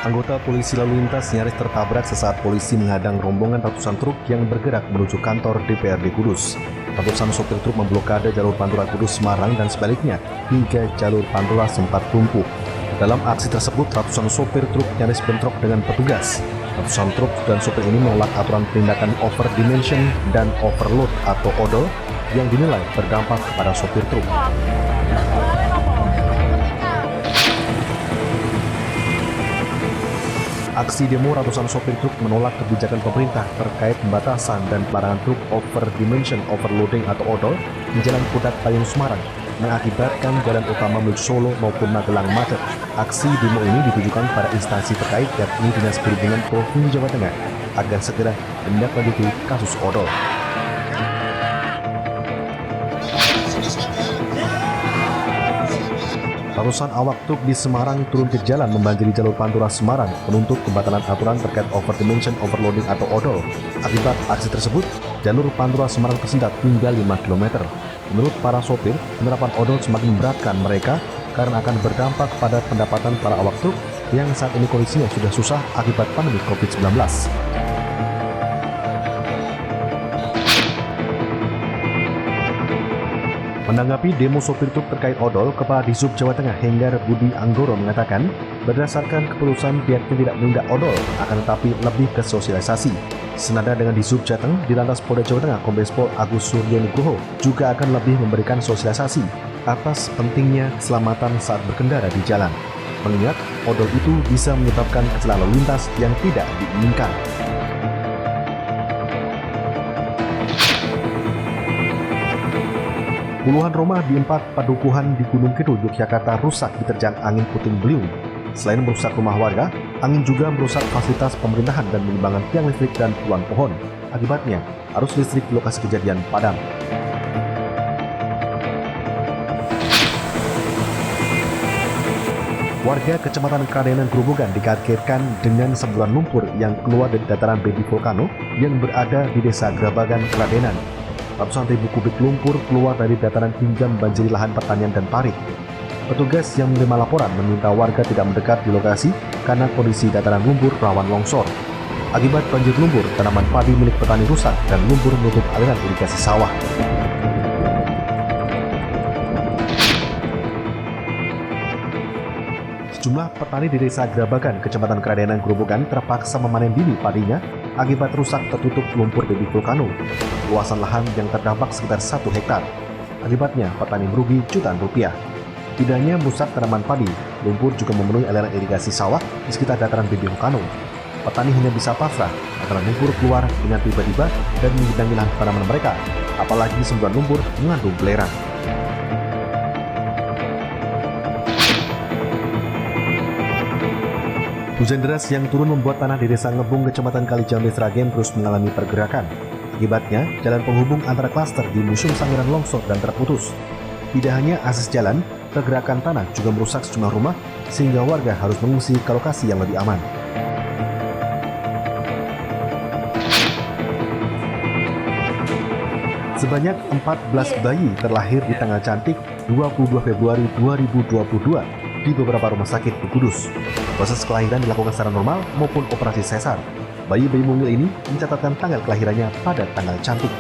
Anggota polisi lalu lintas nyaris tertabrak sesaat polisi menghadang rombongan ratusan truk yang bergerak menuju kantor DPRD Kudus. Ratusan sopir truk memblokade jalur Pantura Kudus Semarang dan sebaliknya hingga jalur Pantura sempat lumpuh. Dalam aksi tersebut, ratusan sopir truk nyaris bentrok dengan petugas. Ratusan truk dan sopir ini menolak aturan tindakan overdimension dan overload atau odol yang dinilai berdampak kepada sopir truk. Aksi demo ratusan sopir truk menolak kebijakan pemerintah terkait pembatasan dan pelarangan truk overdimension overloading atau odol di Jalan Pudak Payung Semarang mengakibatkan jalan utama menuju Solo maupun Magelang macet. Aksi demo ini ditujukan pada instansi terkait yakni Dinas Perhubungan Provinsi Jawa Tengah agar segera menindaklanjuti kasus odol. Ratusan awak truk di Semarang turun ke jalan membanjiri jalur Pantura Semarang menuntut pembatalan aturan terkait overdimension overloading atau odol. Akibat aksi tersebut, jalur Pantura Semarang tersendat hingga 5 km. Menurut para sopir, penerapan odol semakin memberatkan mereka karena akan berdampak pada pendapatan para awak truk yang saat ini kondisinya sudah susah akibat pandemi COVID-19. Menanggapi demo sopir truk terkait odol, Kepala Dishub Jawa Tengah Henggar Budi Anggoro mengatakan, berdasarkan keputusan pihaknya tidak menindak odol, akan tetapi lebih ke sosialisasi. Senada dengan Dishub Jateng, di Lantas Polda Jawa Tengah Kombes Pol Agus Suryo Nugroho juga akan lebih memberikan sosialisasi atas pentingnya keselamatan saat berkendara di jalan. Mengingat odol itu bisa menyebabkan kecelakaan lalu lintas yang tidak diinginkan. Puluhan rumah di 4 padukuhan di Gunung Kidul, Yogyakarta rusak diterjang angin puting beliung. Selain merusak rumah warga, angin juga merusak fasilitas pemerintahan dan menyumbangkan tiang listrik dan puluhan pohon. Akibatnya, arus listrik di lokasi kejadian padam. Warga Kecamatan Kradenan Grobogan dikagetkan dengan semburan lumpur yang keluar dari dataran baby volcano yang berada di Desa Grabagan, Kradenan. Ratusan ribu kubik lumpur keluar dari dataran hingga membanjiri lahan pertanian dan parit. Petugas yang menerima laporan meminta warga tidak mendekat di lokasi karena kondisi dataran lumpur rawan longsor. Akibat banjir lumpur, tanaman padi milik petani rusak dan lumpur menutup aliran irigasi sawah. Sejumlah petani di Desa Grabagan, Kecamatan Kradenan Grobogan terpaksa memanen dini padinya akibat rusak tertutup lumpur baby volcano. Luasan lahan yang terdampak sekitar 1 hektar. Akibatnya, petani merugi jutaan rupiah. Tidak hanya merusak tanaman padi, lumpur juga memenuhi aliran irigasi sawah di sekitar dataran baby volcano. Petani hanya bisa pasrah karena lumpur keluar dengan tiba-tiba dan menggenangi lahan tanaman mereka, apalagi semburan lumpur mengandung belerang. Hujan deras yang turun membuat tanah di Desa Ngebung, Kecamatan Kalijambe, Sragen terus mengalami pergerakan. Akibatnya, jalan penghubung antara klaster di Museum Sangiran longsor dan terputus. Tidak hanya akses jalan, pergerakan tanah juga merusak sejumlah rumah sehingga warga harus mengungsi ke lokasi yang lebih aman. Sebanyak 14 bayi terlahir di tanggal cantik 22 Februari 2022 di beberapa rumah sakit di Kudus. Proses kelahiran dilakukan secara normal maupun operasi sesar. Bayi-bayi mungil ini mencatatkan tanggal kelahirannya pada tanggal cantik.